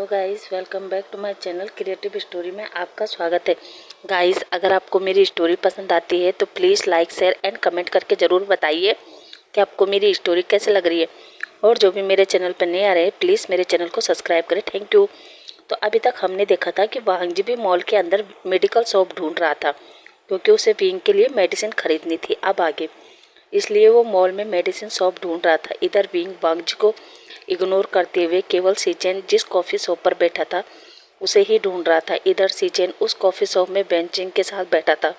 Guys, welcome back to my channel creative story में आपका स्वागत है। गाइस, अगर आपको मेरी स्टोरी पसंद आती है तो please like share and comment करके ज़रूर बताइए कि आपको मेरी स्टोरी कैसे लग रही है। और जो भी मेरे चैनल पर नए आ रहे हैं प्लीज़ मेरे चैनल को सब्सक्राइब करें। Thank you. तो अभी तक हमने देखा था कि वांगजी भी मॉल के अंदर मेडिकल शॉप ढूंढ रहा था क्योंकि उसे विंग के लिए मेडिसिन खरीदनी थी। अब आगे इसलिए वो मॉल में मेडिसिन शॉप ढूंढ रहा था। इधर विंग वांगजी को इग्नोर करते हुए केवल सीचेन जिस कॉफ़ी शॉप पर बैठा था उसे ही ढूंढ रहा था। इधर सीचेन उस कॉफ़ी शॉप में वेंचिंग के साथ बैठा था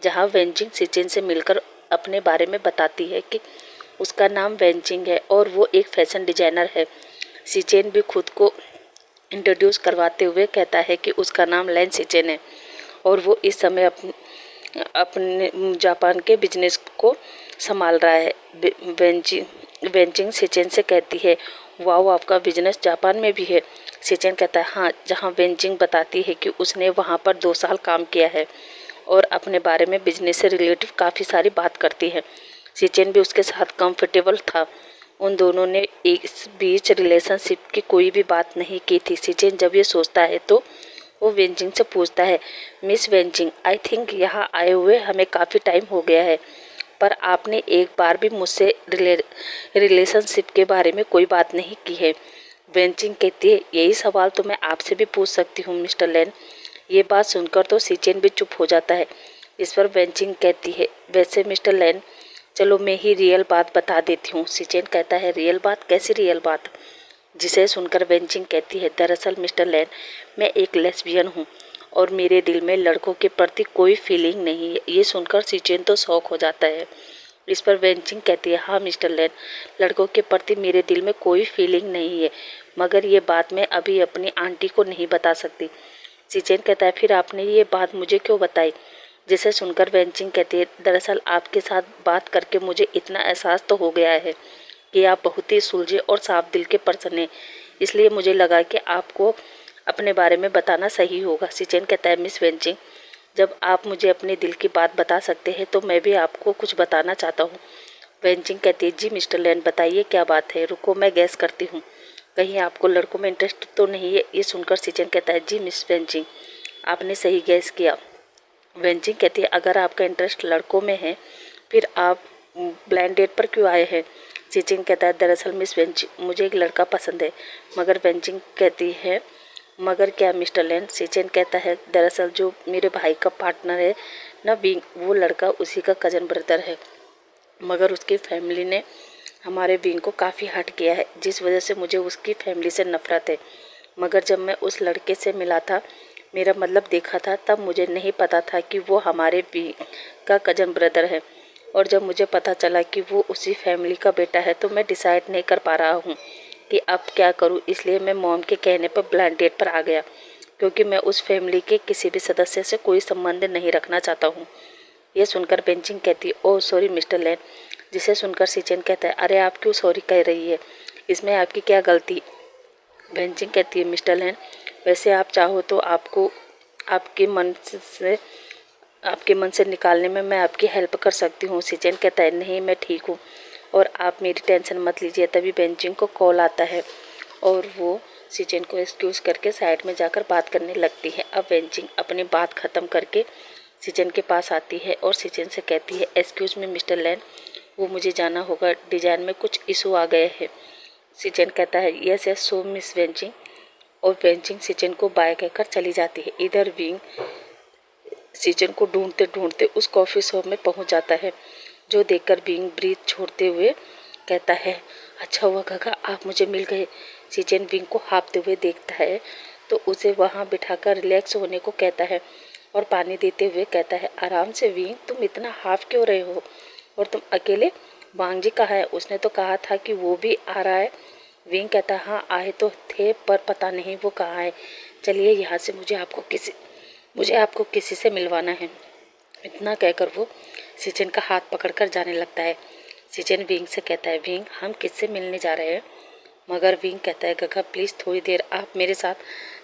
जहां वेंचिंग सीचेन से मिलकर अपने बारे में बताती है कि उसका नाम वेंचिंग है और वो एक फैशन डिजाइनर है। सीचेन भी खुद को इंट्रोड्यूस करवाते हुए कहता है कि उसका नाम लैन सीचेन है और वो इस समय अपने जापान के बिजनेस को संभाल रहा है। वेंचिंग सीचेन से कहती है, वाओ, आपका बिजनेस जापान में भी है। सीचेन कहता है, हाँ, जहाँ वेंचिंग बताती है कि उसने वहाँ पर 2 साल काम किया है और अपने बारे में बिजनेस से रिलेटेड काफ़ी सारी बात करती है। सीचेन भी उसके साथ कंफर्टेबल था। उन दोनों ने इस बीच रिलेशनशिप की कोई भी बात नहीं की थी। सीचेन जब ये सोचता है तो वो वेंचिंग से पूछता है, मिस वेंचिंग, आई थिंक यहाँ आए हुए हमें काफ़ी टाइम हो गया है, पर आपने एक बार भी मुझसे रिलेशनशिप के बारे में कोई बात नहीं की है। वेंचिंग कहती है, यही सवाल तो मैं आपसे भी पूछ सकती हूँ मिस्टर लैन। ये बात सुनकर तो सीचेन भी चुप हो जाता है। इस पर वेंचिंग कहती है, वैसे मिस्टर लैन, चलो मैं ही रियल बात बता देती हूँ। सीचेन कहता है, रियल बात? कैसी रियल बात? जिसे सुनकर वेंचिंग कहती है, दरअसल मिस्टर लैन, मैं एक लेस्बियन हूँ और मेरे दिल में लड़कों के प्रति कोई फीलिंग नहीं है। ये सुनकर सीचेन तो शॉक हो जाता है। इस पर वेंचिंग कहती है, हाँ मिस्टर लैन, लड़कों के प्रति मेरे दिल में कोई फीलिंग नहीं है, मगर ये बात मैं अभी अपनी आंटी को नहीं बता सकती। सीचेन कहता है, फिर आपने ये बात मुझे क्यों बताई? जिसे सुनकर वेंचिंग कहती है, दरअसल आपके साथ बात करके मुझे इतना एहसास तो हो गया है कि आप बहुत ही सुलझे और साफ दिल के पर्सन हैं, इसलिए मुझे लगा कि आपको अपने बारे में बताना सही होगा। सीचेन कहता है, मिस वेंचिंग, जब आप मुझे अपने दिल की बात बता सकते हैं तो मैं भी आपको कुछ बताना चाहता हूँ। वेंचिंग कहती है, जी मिस्टर लैन, बताइए क्या बात है। रुको, मैं गैस करती हूँ, कहीं आपको लड़कों में इंटरेस्ट तो नहीं है। ये सुनकर सीचेन कहता है, जी मिस वेंचिंग, आपने सही गैस किया। वेंचिंग कहती है, अगर आपका इंटरेस्ट लड़कों में है फिर आप ब्लाइंड डेट पर क्यों आए हैं? सीचेन कहता है, दरअसल मिस वेंचिंग, मुझे एक लड़का पसंद है। मगर वेंचिंग कहती है, मगर क्या मिस्टर लैन? सीचेन कहता है, दरअसल जो मेरे भाई का पार्टनर है ना विंग, वो लड़का उसी का कज़न ब्रदर है, मगर उसकी फैमिली ने हमारे विंग को काफ़ी हर्ट किया है, जिस वजह से मुझे उसकी फैमिली से नफरत है। मगर जब मैं उस लड़के से मिला था, मेरा मतलब देखा था, तब मुझे नहीं पता था कि वो हमारे विंग का कज़न ब्रदर है। और जब मुझे पता चला कि वो उसी फैमिली का बेटा है तो मैं डिसाइड नहीं कर पा रहा हूँ कि अब क्या करूँ, इसलिए मैं मॉम के कहने पर ब्लाइंड डेट पर आ गया, क्योंकि मैं उस फैमिली के किसी भी सदस्य से कोई संबंध नहीं रखना चाहता हूँ। ये सुनकर वेंचिंग कहती है, ओह सॉरी मिस्टर लैन। जिसे सुनकर सीचेन कहता है, अरे आप क्यों सॉरी कह रही है, इसमें आपकी क्या गलती? वेंचिंग कहती है, मिस्टर लैन, वैसे आप चाहो तो आपको आपके मन से आपके मन से निकालने में मैं आपकी हेल्प कर सकती हूँ। सीचेन कहता है, नहीं, मैं ठीक हूँ और आप मेरी टेंशन मत लीजिए। तभी वेंचिंग को कॉल आता है और वो सीचेन को एक्सक्यूज़ करके साइड में जाकर बात करने लगती है। अब वेंचिंग अपनी बात ख़त्म करके सीचेन के पास आती है और सीचेन से कहती है, एक्सक्यूज़ मी मिस्टर लैन, वो मुझे जाना होगा, डिज़ाइन में कुछ इशू आ गए हैं। सीचेन कहता है, यस यस, सो मिस वेंचिंग। और वेंचिंग सीचेन को बाय कहकर चली जाती है। इधर विंग सीचेन को ढूंढते ढूंढते उस कॉफ़ी शॉप में पहुंच जाता है, जो देखकर विंग ब्रीथ छोड़ते हुए कहता है, अच्छा हुआ गगा, आप मुझे मिल गए। सीचेन विंग को हाँफते हुए देखता है तो उसे वहां बिठाकर रिलैक्स होने को कहता है और पानी देते हुए कहता है, आराम से विंग, तुम इतना हाफ क्यों रहे हो? और तुम अकेले? वांगजी कहाँ है? उसने तो कहा था कि वो भी आ रहा है। विंग कहता है, हाँ आए तो थे, पर पता नहीं वो कहाँ है। चलिए यहाँ से, मुझे आपको किसी से मिलवाना है। इतना कहकर वो सीचेन का हाथ पकड़कर जाने लगता है। सीचेन विंग से कहता है, विंग, हम किससे मिलने जा रहे हैं? मगर विंग कहता है, गगा प्लीज़ थोड़ी देर आप मेरे साथ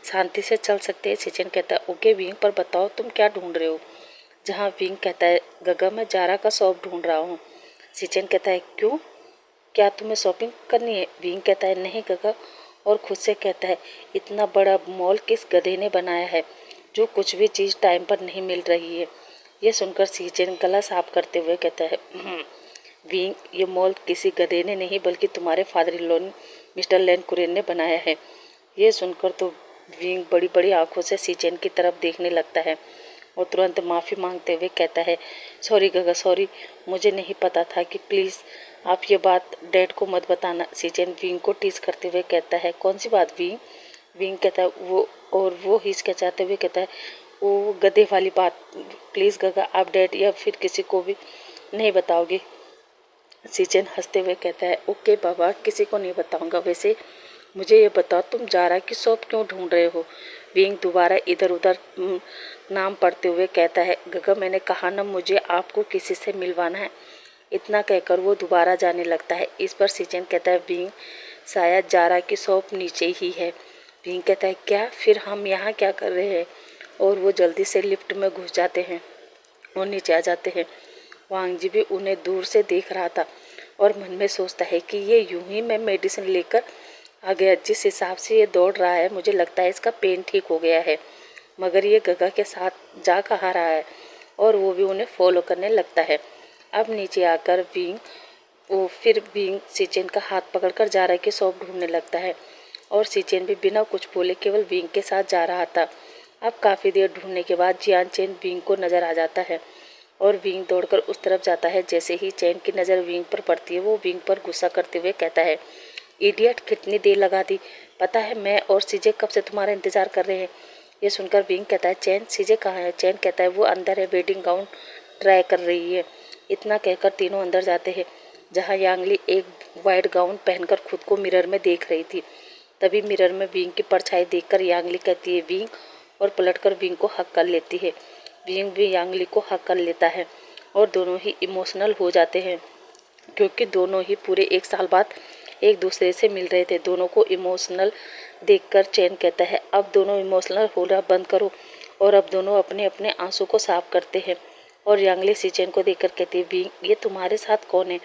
शांति से चल सकते हैं। सीचेन कहता है, ओके विंग, पर बताओ तुम क्या ढूंढ रहे हो? जहाँ विंग कहता है, गगा मैं जारा का शॉप ढूंढ रहा हूँ। सीचेन कहता है, क्यों, क्या तुम्हें शॉपिंग करनी है? विंग कहता है, नहीं गगा, और खुद से कहता है, इतना बड़ा मॉल किस गधे ने बनाया है जो कुछ भी चीज़ टाइम पर नहीं मिल रही है। ये सुनकर सीचेन गला साफ करते हुए कहता है, विंग, ये मॉल किसी गधे ने नहीं बल्कि तुम्हारे फादर इन लॉ मिस्टर लेन कुरेन ने बनाया है। ये सुनकर तो विंग बड़ी बड़ी आंखों से सीचेन की तरफ देखने लगता है और तुरंत माफ़ी मांगते हुए कहता है, सॉरी गगा, सॉरी, मुझे नहीं पता था कि प्लीज़ आप ये बात डैड को मत बताना। सीचेन विंग को टीज करते हुए कहता है, कौन सी बात विंग? विंग कहता है, वो हिचकिचाते हुए कहता है, वो गधे वाली बात। प्लीज़ गगा, आप डैड या फिर किसी को भी नहीं बताओगे। सीचेन हंसते हुए कहता है, ओके बाबा, किसी को नहीं बताऊंगा। वैसे मुझे ये बताओ, तुम जारा की शॉप क्यों ढूंढ रहे हो? विंग दोबारा इधर उधर नाम पढ़ते हुए कहता है, गगा, मैंने कहा ना, मुझे आपको किसी से मिलवाना है। इतना कहकर वो दोबारा जाने लगता है। इस पर सीचेन कहता है, विंग, शायद जारा की शॉप नीचे ही है। विंग कहता है, क्या? फिर हम यहाँ क्या कर रहे हैं? और वो जल्दी से लिफ्ट में घुस जाते हैं और नीचे आ जाते हैं। वांग जी भी उन्हें दूर से देख रहा था और मन में सोचता है कि ये यूं ही मैं मेडिसिन लेकर आ गया। जिस हिसाब से ये दौड़ रहा है, मुझे लगता है इसका पेन ठीक हो गया है। मगर ये गगा के साथ जा कहाँ रहा है? और वो भी उन्हें फॉलो करने लगता है। अब नीचे आकर विंग सीचेन का हाथ पकड़कर जारा की शॉप ढूंढने लगता है और सीचेन भी बिना कुछ बोले केवल विंग के साथ जा रहा था। अब काफ़ी देर ढूंढने के बाद जियान चेन विंग को नज़र आ जाता है और विंग दौड़कर उस तरफ जाता है। जैसे ही चैन की नज़र विंग पर पड़ती है, वो विंग पर गुस्सा करते हुए कहता है, इडियट, कितनी देर लगा दी? पता है मैं और सीजे कब से तुम्हारा इंतज़ार कर रहे हैं। ये सुनकर विंग कहता है, चैन, सीजे कहाँ है? चैन कहता है, वो अंदर है, वेडिंग गाउन ट्राई कर रही है। इतना कहकर तीनों अंदर जाते हैं, जहाँ यांगली एक वाइट गाउन पहनकर खुद को मिरर में देख रही थी। तभी मिरर में विंग की परछाई देखकर यांगली कहती है, विंग, और पलटकर विंग को हक कर लेती है। विंग भी यांगली को हक कर लेता है और दोनों ही इमोशनल हो जाते हैं, क्योंकि दोनों ही पूरे 1 साल बाद एक दूसरे से मिल रहे थे। दोनों को इमोशनल देखकर चैन कहता है, अब दोनों इमोशनल होना बंद करो। और अब दोनों अपने अपने आंसू को साफ करते हैं और यांगली सीचेन को देखकर कहती है, विंग, ये तुम्हारे साथ कौन है?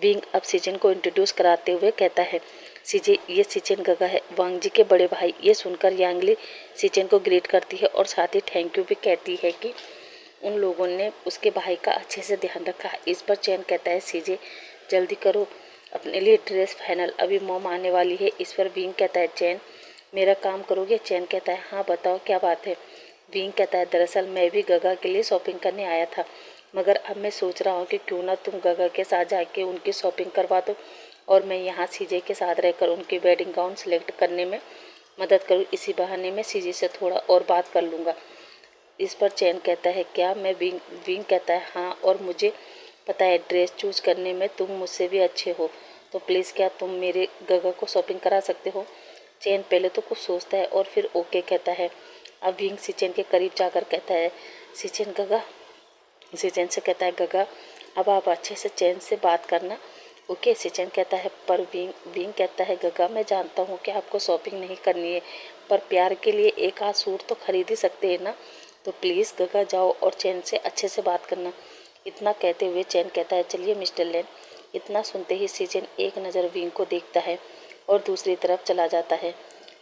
विंग अब सीचेन को इंट्रोड्यूस कराते हुए कहता है, सीजे, ये सीचेन गगा है, वांग जी के बड़े भाई। ये सुनकर यांगली सीचेन को ग्रीट करती है और साथ ही थैंक यू भी कहती है कि उन लोगों ने उसके भाई का अच्छे से ध्यान रखा। इस पर चैन कहता है, सीजे, जल्दी करो अपने लिए ड्रेस फाइनल, अभी मॉम आने वाली है। इस पर विंग कहता है, चैन, मेरा काम करोगे? चैन कहता है, हाँ बताओ क्या बात है। विंग कहता है, दरअसल मैं भी गगा के लिए शॉपिंग करने आया था, मगर अब मैं सोच रहा हूँ कि क्यों ना तुम गगा के साथ जाके उनकी शॉपिंग करवा दो और मैं यहाँ सीजे के साथ रहकर उनकी वेडिंग गाउन सेलेक्ट करने में मदद करूँ। इसी बहाने मैं सीजे से थोड़ा और बात कर लूँगा। इस पर चैन कहता है, क्या? मैं विंग कहता है, हाँ, और मुझे पता है ड्रेस चूज करने में तुम मुझसे भी अच्छे हो, तो प्लीज़ क्या तुम मेरे गगा को शॉपिंग करा सकते हो? चैन पहले तो कुछ सोचता है और फिर ओके कहता है। अब विंग सीचेन के करीब जाकर कहता है, सीचेन गगा, सीचेन से कहता है, गगा, अब आप अच्छे से चैन से बात करना, ओके? सीचेन कहता है, पर विंग कहता है, गगा, मैं जानता हूँ कि आपको शॉपिंग नहीं करनी है, पर प्यार के लिए एक आध सूट तो खरीद ही सकते हैं ना, तो प्लीज़ गगा जाओ और चैन से अच्छे से बात करना। इतना कहते हुए चैन कहता है, चलिए मिस्टर लेन। इतना सुनते ही सीचेन एक नज़र विंग को देखता है और दूसरी तरफ चला जाता है।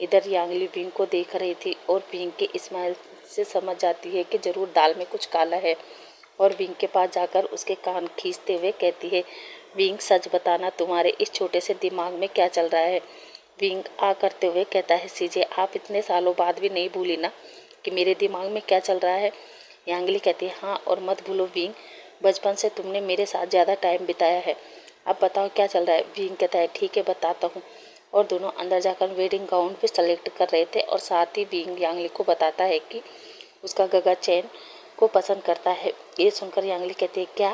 इधर यांगली विंग को देख रही थी और विंग के स्माइल से समझ जाती है कि जरूर दाल में कुछ काला है और विंग के पास जाकर उसके कान खींचते हुए कहती है, विंग, सच बताना, तुम्हारे इस छोटे से दिमाग में क्या चल रहा है? विंग आ करते हुए कहता है, सीजे, आप इतने सालों बाद भी नहीं भूली ना कि मेरे दिमाग में क्या चल रहा है? यांगली कहती है, हाँ, और मत भूलो विंग, बचपन से तुमने मेरे साथ ज़्यादा टाइम बिताया है, अब बताओ क्या चल रहा है? विंग कहता है, ठीक है, बताता हूँ। और दोनों अंदर जाकर वेडिंग गाउन भी सेलेक्ट कर रहे थे और साथ ही विंग यांगली को बताता है कि उसका गगा चैन को पसंद करता है। ये सुनकर यांगली कहती है, क्या?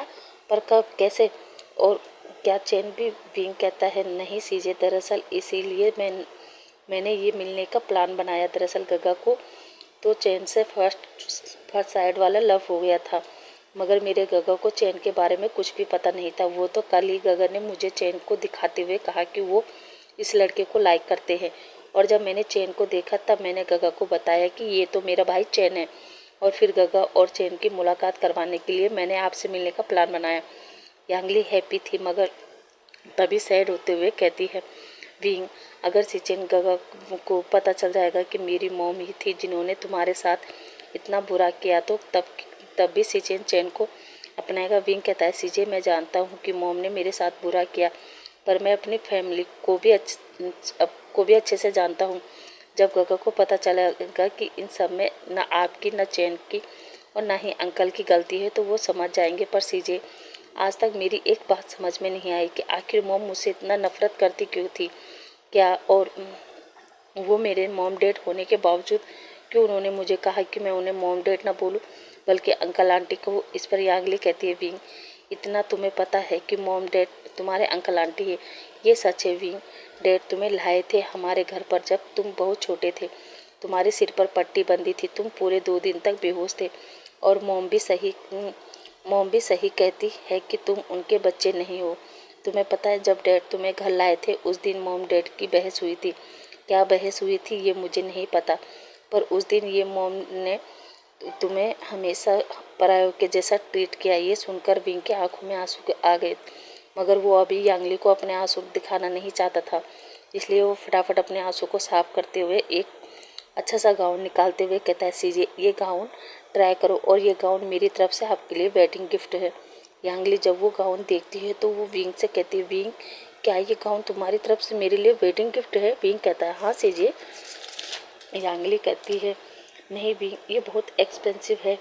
पर कब, कैसे, और क्या चैन भी? विंग कहता है, नहीं सीजे, दरअसल इसीलिए मैंने ये मिलने का प्लान बनाया। दरअसल गगा को तो चैन से फर्स्ट साइड वाला लव हो गया था, मगर मेरे गगा को चैन के बारे में कुछ भी पता नहीं था। वो तो कल ही गगा ने मुझे चैन को दिखाते हुए कहा कि वो इस लड़के को लाइक करते हैं, और जब मैंने चैन को देखा तब मैंने गगा को बताया कि ये तो मेरा भाई चैन है, और फिर गगा और चैन की मुलाकात करवाने के लिए मैंने आपसे मिलने का प्लान बनाया। यांगली हैप्पी थी, मगर तभी सैड होते हुए कहती है, विंग, अगर सीचेन गगा को पता चल जाएगा कि मेरी मॉम ही थी जिन्होंने तुम्हारे साथ इतना बुरा किया तो तब भी सीचेन चैन को अपनाएगा। विंग कहता है सीजे, मैं जानता हूँ कि मॉम ने मेरे साथ बुरा किया, पर मैं अपनी फैमिली को भी अच्छे से जानता हूँ। जब गगा को पता चलेगा कि इन सब में न आपकी न चैन की और ना ही अंकल की गलती है तो वो समझ जाएंगे। पर सीजे, आज तक मेरी एक बात समझ में नहीं आई कि आखिर मॉम मुझसे इतना नफरत करती क्यों थी, क्या और वो मेरे मॉम डैड होने के बावजूद क्यों उन्होंने मुझे कहा कि मैं उन्हें मॉम डैड ना बोलूं बल्कि अंकल आंटी को। इस पर यांगली कहती है विंग, इतना तुम्हें पता है कि मॉम डैड तुम्हारे अंकल आंटी है, ये सच है विंग। डैड तुम्हें लाए थे हमारे घर पर जब तुम बहुत छोटे थे, तुम्हारे सिर पर पट्टी बंधी थी, तुम पूरे 2 दिन तक बेहोश थे और मॉम भी सही कहती है कि तुम उनके बच्चे नहीं हो। तुम्हें पता है जब डैड तुम्हें घर लाए थे उस दिन मॉम डैड की बहस हुई थी। क्या बहस हुई थी ये मुझे नहीं पता, पर उस दिन ये मॉम ने तुम्हें हमेशा परायों के जैसा ट्रीट किया। ये सुनकर विंग के आंखों में आंसू आ गए, मगर वो अभी यांगली को अपने आंसू दिखाना नहीं चाहता था, इसलिए वो फटाफट अपने आंसू को साफ करते हुए एक अच्छा सा गाउन निकालते हुए कहता है सीजे, ये गाउन ट्राई करो और ये गाउन मेरी तरफ से आपके लिए वेडिंग गिफ्ट है। यांगली जब वो गाउन देखती है तो वो विंग से कहती है, विंग क्या ये गाउन तुम्हारी तरफ से मेरे लिए वेडिंग गिफ्ट है? विंग कहता है हाँ सीजे। यांगली कहती है नहीं विंग, ये बहुत एक्सपेंसिव है।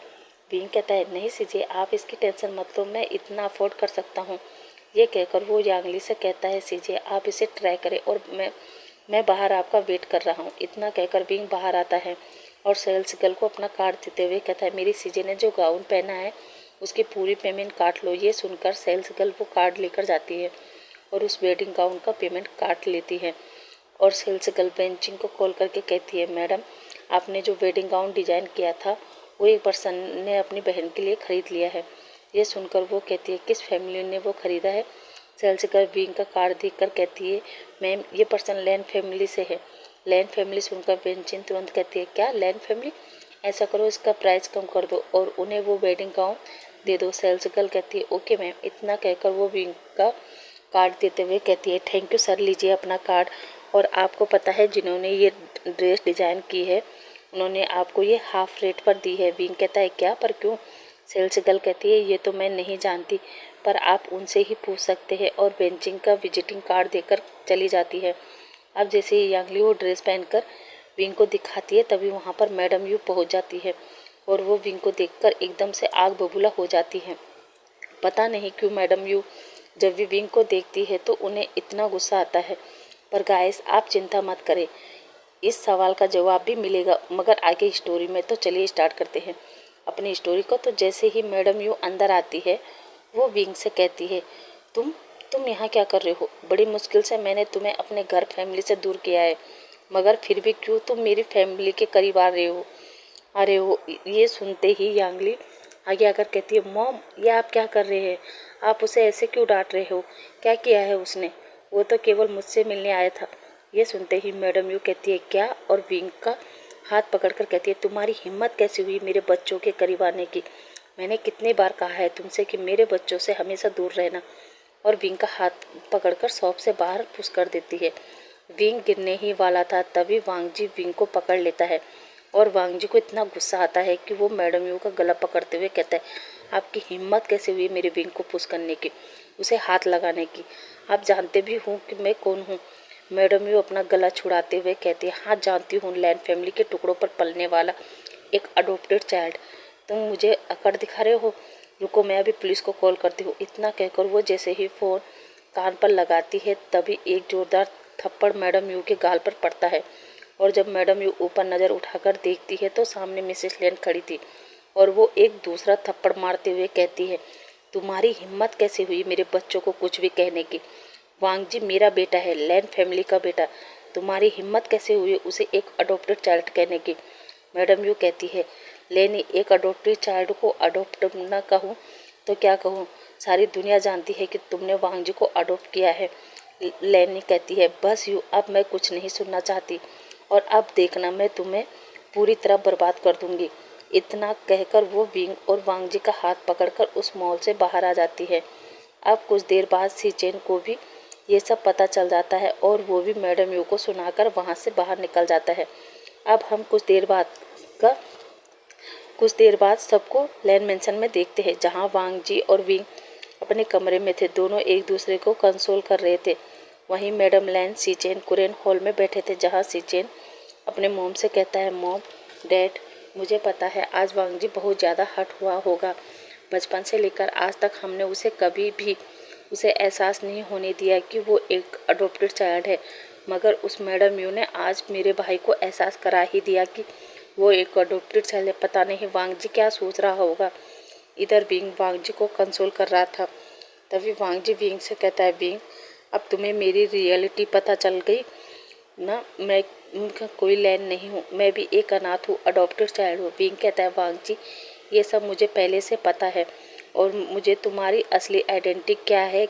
विंग कहता है नहीं सीजे, आप इसकी टेंशन मत लो, मैं इतना अफोर्ड कर सकता हूँ। ये कहकर वो यांगली से कहता है सीजे, आप इसे ट्राई करें और मैं बाहर आपका वेट कर रहा हूँ। इतना कहकर विंग बाहर आता है और सेल्स गर्ल को अपना कार्ड देते हुए कहता है, मेरी सीजे ने जो गाउन पहना है उसकी पूरी पेमेंट काट लो। ये सुनकर सेल्स गर्ल वो कार्ड लेकर जाती है और उस वेडिंग गाउन का पेमेंट काट लेती है। और सेल्स गर्ल बेंचिंग को कॉल करके कहती है, मैडम आपने जो वेडिंग गाउन डिजाइन किया था वो एक पर्सन ने अपनी बहन के लिए खरीद लिया है। ये सुनकर वो कहती है, किस फैमिली ने वो खरीदा है? सेल्स गर्ल विंग का कार्ड देखकर कहती है, मैम ये पर्सन लैन फैमिली से है। लैन फैमिली सुनकर बेंचिन तुरंत कहती है, क्या लैन फैमिली? ऐसा करो इसका प्राइस कम कर दो और उन्हें वो वेडिंग गाउन दे दो। सेल्स गर्ल कहती है ओके मैम। इतना कहकर वो विंग का कार्ड देते हुए कहती है, थैंक यू सर, लीजिए अपना कार्ड। और आपको पता है जिन्होंने ये ड्रेस डिजाइन की है उन्होंने आपको ये हाफ रेट पर दी है। विंग कहता है क्या, पर क्यों? सेल्स गर्ल कहती है ये तो मैं नहीं जानती, पर आप उनसे ही पूछ सकते हैं। और बेंचिंग का विजिटिंग कार्ड देकर चली जाती है। अब जैसे ही यांगली वो ड्रेस पहनकर विंग को दिखाती है तभी वहाँ पर मैडम यू पहुँच जाती है और वो विंग को देखकर एकदम से आग बबूला हो जाती है। पता नहीं क्यों मैडम यू जब भी विंग को देखती है तो उन्हें इतना गुस्सा आता है। पर गाइस आप चिंता मत करें, इस सवाल का जवाब भी मिलेगा मगर आगे स्टोरी में। तो चलिए स्टार्ट करते हैं अपनी स्टोरी को। तो जैसे ही मैडम यू अंदर आती है वो विंग से कहती है, तुम यहाँ क्या कर रहे हो? बड़ी मुश्किल से मैंने तुम्हें अपने घर फैमिली से दूर किया है, मगर फिर भी क्यों तुम मेरी फैमिली के करीब आ रहे हो। ये सुनते ही यांगली आगे आकर कहती है, मॉम ये आप क्या कर रहे हैं? आप उसे ऐसे क्यों डांट रहे हो? क्या किया है उसने? वो तो केवल मुझसे मिलने आया था। ये सुनते ही मैडम यू कहती है क्या, और विंग का हाथ पकड़कर कहती है, तुम्हारी हिम्मत कैसे हुई मेरे बच्चों के करीब आने की? मैंने कितनी बार कहा है तुमसे कि मेरे बच्चों से हमेशा दूर रहना। और विंग का हाथ पकड़कर शॉप से बाहर पुश कर देती है। विंग गिरने ही वाला था तभी वांगजी विंग को पकड़ लेता है और वांगजी को इतना गुस्सा आता है कि वो मैडम यू का गला पकड़ते हुए कहता है, आपकी हिम्मत कैसे हुई मेरे विंग को पुश करने की, उसे हाथ लगाने की? आप जानते भी हूँ कि मैं कौन हूँ? मैडम यू अपना गला छुड़ाते हुए कहती है, हाँ जानती हूँ, लैन फैमिली के टुकड़ों पर पलने वाला एक अडोप्टेड चाइल्ड। तुम मुझे अकड़ दिखा रहे हो? रुको मैं अभी पुलिस को कॉल करती हूँ। इतना कहकर वो जैसे ही फ़ोन कान पर लगाती है तभी एक जोरदार थप्पड़ मैडम यू के गाल पर पड़ता है। और जब मैडम यू ऊपर नज़र उठाकर देखती है तो सामने मिसेस लैन खड़ी थी और वो एक दूसरा थप्पड़ मारते हुए कहती है, तुम्हारी हिम्मत कैसे हुई मेरे बच्चों को कुछ भी कहने की? वांगजी मेरा बेटा है, लैन फैमिली का बेटा। तुम्हारी हिम्मत कैसे हुई उसे एक अडोप्टेड चाइल्ड कहने की? मैडम यू कहती है, लेनी एक अडोप्टेड चाइल्ड को अडोप्ट न कहूँ तो क्या कहूँ? सारी दुनिया जानती है कि तुमने वांगजी को अडोप्ट किया है। लेनी कहती है, बस यू अब मैं कुछ नहीं सुनना चाहती और अब देखना मैं तुम्हें पूरी तरह बर्बाद कर दूंगी। इतना कहकर वो विंग और वांगजी का हाथ पकड़कर उस मॉल से बाहर आ जाती है। अब कुछ देर बाद सीचेन को भी ये सब पता चल जाता है और वो भी मैडम यू को सुनाकर वहाँ से बाहर निकल जाता है। अब हम कुछ देर बाद सबको लैन मेंशन में देखते हैं, जहाँ वांग जी और विंग अपने कमरे में थे। दोनों एक दूसरे को कंसोल कर रहे थे। वहीं मैडम लैन, सीचेन, कुरेन हॉल में बैठे थे, जहाँ सीचेन अपने मोम से कहता है, मॉम, डैड, मुझे पता है आज वांग जी बहुत ज़्यादा हर्ट हुआ होगा। बचपन से लेकर आज तक हमने उसे कभी भी उसे एहसास नहीं होने दिया कि वो एक अडॉप्टेड चाइल्ड है, मगर उस मैडम यू ने आज मेरे भाई को एहसास करा ही दिया कि वो एक अडॉप्टेड चाइल्ड है। पता नहीं वांग जी क्या सोच रहा होगा। इधर विंग वांग जी को कंसोल कर रहा था। तभी वांग जी विंग से कहता है, विंग, अब तुम्हें मेरी रियलिटी पता चल गई ना, मैं उनका कोई लैन नहीं हूँ, मैं भी एक अनाथ हूँ, अडॉप्टेड चाइल्ड हूँ। विंग कहता है, वांग जी, ये सब मुझे पहले से पता है और मुझे तुम्हारी असली आइडेंटिटी क्या है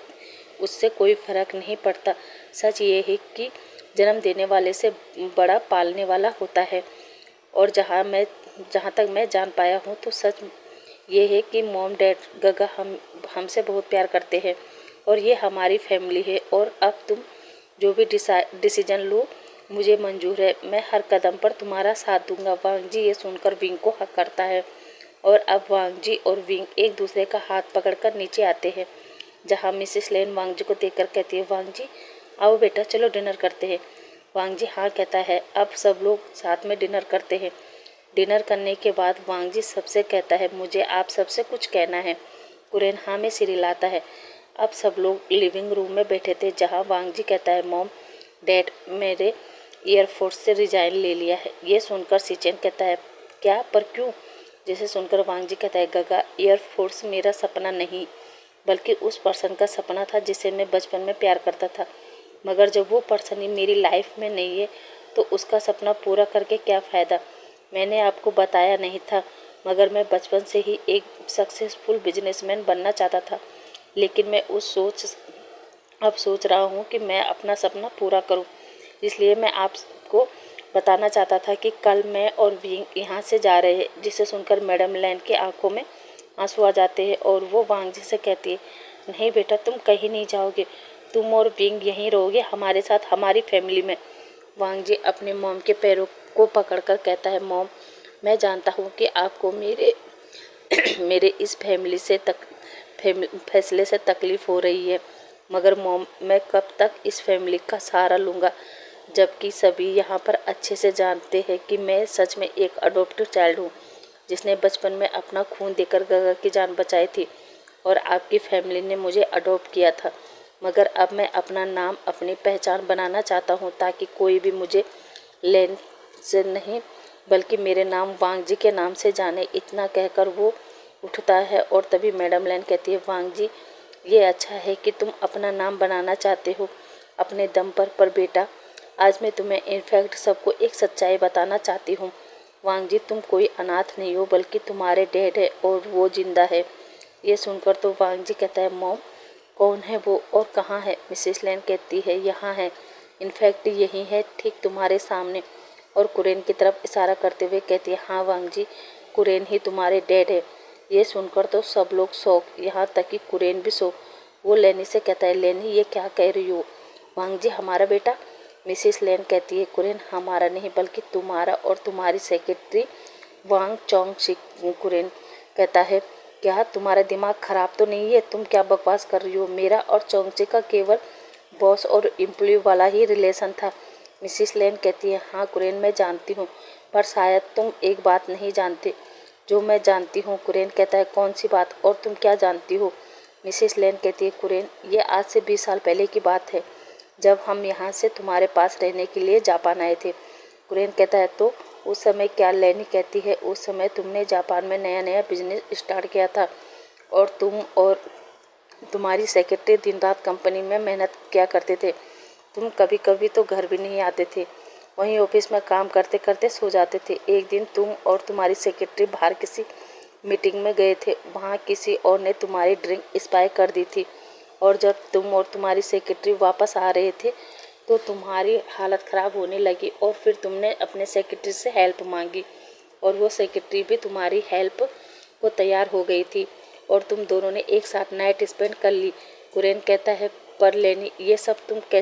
उससे कोई फ़र्क नहीं पड़ता। सच ये है कि जन्म देने वाले से बड़ा पालने वाला होता है, और जहाँ तक मैं जान पाया हूँ तो सच ये है कि मॉम, डैड, गगा हमसे बहुत प्यार करते हैं और ये हमारी फैमिली है। और अब तुम जो भी डिसीजन लो मुझे मंजूर है, मैं हर कदम पर तुम्हारा साथ दूंगा। वांग जी ये सुनकर विंग को हक करता है और अब वांग जी और विंग एक दूसरे का हाथ पकड़कर नीचे आते हैं, जहाँ मिसेस लेन वांग जी को देखकर कहती है, वांग जी आओ बेटा, चलो डिनर करते हैं। वांग जी हाँ कहता है। अब सब लोग साथ में डिनर करते हैं। डिनर करने के बाद वांग जी सबसे कहता है, मुझे आप सबसे कुछ कहना है। कुरेन हाँ में सिर हिलाता है। अब सब लोग लिविंग रूम में बैठे थे, जहाँ वांग जी कहता है, मॉम, डैड, मेरे एयरफोर्स से रिजाइन ले लिया है। ये सुनकर सीचेन कहता है, क्या, पर क्यों? जिसे सुनकर वांग जी कहता है, गगा, एयरफोर्स मेरा सपना नहीं बल्कि उस पर्सन का सपना था जिसे मैं बचपन में प्यार करता था, मगर जब वो पर्सन ही मेरी लाइफ में नहीं है तो उसका सपना पूरा करके क्या फ़ायदा। मैंने आपको बताया नहीं था, मगर मैं बचपन से ही एक सक्सेसफुल बिजनेसमैन बनना चाहता था, लेकिन मैं अब सोच रहा हूँ कि मैं अपना सपना पूरा करूँ। इसलिए मैं आपको बताना चाहता था कि कल मैं और विंग यहाँ से जा रहे हैं। जिसे सुनकर मैडम लैन की आंखों में आंसू आ जाते हैं और वो वांग जी से कहती है, नहीं बेटा, तुम कहीं नहीं जाओगे, तुम और विंग यहीं रहोगे हमारे साथ, हमारी फैमिली में। वांग जी अपने मॉम के पैरों को पकड़कर कहता है, मॉम, मैं जानता हूँ कि आपको मेरे मेरे इस फैसले से तकलीफ़ हो रही है, मगर मॉम, मैं कब तक इस फैमिली का सहारा लूँगा, जबकि सभी यहाँ पर अच्छे से जानते हैं कि मैं सच में एक अडॉप्टेड चाइल्ड हूँ, जिसने बचपन में अपना खून देकर गगा की जान बचाई थी और आपकी फैमिली ने मुझे अडॉप्ट किया था। मगर अब मैं अपना नाम, अपनी पहचान बनाना चाहता हूँ, ताकि कोई भी मुझे लेन से नहीं बल्कि मेरे नाम वांग जी के नाम से जाने। इतना कहकर वो उठता है और तभी मैडम लैन कहती है, वांग जी, ये अच्छा है कि तुम अपना नाम बनाना चाहते हो अपने दम पर बेटा, आज मैं तुम्हें इनफैक्ट सबको एक सच्चाई बताना चाहती हूँ। वांग जी, तुम कोई अनाथ नहीं हो, बल्कि तुम्हारे डैड है और वो जिंदा है। ये सुनकर तो वांग जी कहता है, मॉम, कौन है वो और कहाँ है? मिसेस लैन कहती है, यहाँ है, इनफैक्ट यही है, ठीक तुम्हारे सामने, और कुरेन की तरफ इशारा करते हुए कहती है, हाँ वांग जी, कुरेन ही तुम्हारे डैड है। ये सुनकर तो सब लोग शौक, यहाँ तक कि कुरेन भी शौक। वो लेनी से कहता है, लेनी, ये क्या कह रही हो? वांग जी, हमारा बेटा? मिसेस लैन कहती है, कुरेन, हमारा नहीं बल्कि तुम्हारा और तुम्हारी सेक्रेटरी वांग चोंग शिक। कुरेन कहता है, क्या तुम्हारा दिमाग खराब तो नहीं है? तुम क्या बकवास कर रही हो? मेरा और चोंगची का केवल बॉस और एम्प्लॉय वाला ही रिलेशन था। मिसेस लैन कहती है, हाँ कुरेन, मैं जानती हूँ, पर शायद तुम एक बात नहीं जानते जो मैं जानती हूँ। कुरेन कहता है, कौन सी बात और तुम क्या जानती हो? मिसेस लैन कहती है, कुरेन, ये आज से 20 साल पहले की बात है, जब हम यहाँ से तुम्हारे पास रहने के लिए जापान आए थे। कुरेन कहता है, तो उस समय क्या? लैनी कहती है, उस समय तुमने जापान में नया नया बिजनेस स्टार्ट किया था और तुम और तुम्हारी सेक्रेटरी दिन रात कंपनी में मेहनत किया करते थे। तुम कभी कभी तो घर भी नहीं आते थे, वहीं ऑफिस में काम करते करते सो जाते थे। एक दिन तुम और तुम्हारी सेक्रेटरी बाहर किसी मीटिंग में गए थे, वहाँ किसी और ने तुम्हारी ड्रिंक एक्सपायर कर दी थी, और जब तुम और तुम्हारी सेक्रेटरी वापस आ रहे थे तो तुम्हारी हालत ख़राब होने लगी और फिर तुमने अपने सेक्रेटरी से हेल्प मांगी और वो सेक्रेटरी भी तुम्हारी हेल्प को तैयार हो गई थी और तुम दोनों ने एक साथ नाइट स्पेंड कर ली। कुरेन कहता है, ऊपर लेनी, ये सब तुम कैसे